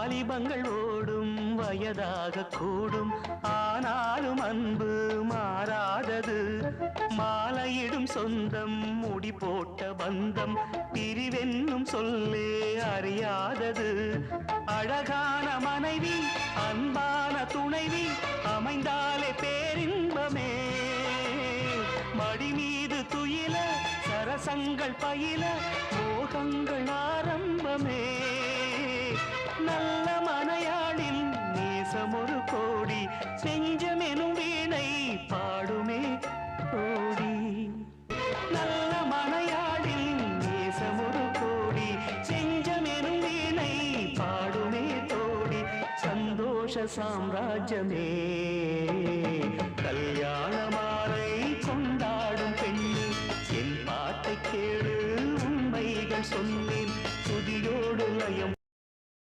வாலிபங்கள் ஓடும் வயதாக கூடும், ஆனாலும் அன்பு மாறாதது. மாலையிடும் சொந்தம், முடி போட்ட பந்தம், பிரிவென்னும் சொல்லே அறியாதது. அழகான மனைவி, அன்பான துணைவி அமைந்தாலே பேரின்பமே. மடி மீது துயில சரசங்கள் பயில மோகங்கள் ஆரம்பமே. நல்ல மனையாளின் நேசம் ஒரு கோடி, செஞ்சமெனும் வீணை பாடுமே கோடி. நல்ல மனையாளின் நேசம் ஒரு கோடி, செஞ்சமெனும் வீணை பாடுமே தோடி. சந்தோஷ சாம்ராஜ்யமே கல்யாண மாலை கொண்டாடும் பெண்ணு, என் பாட்டை கேளு உண்மைகள் சொன்னேன், துதியோடு லயம்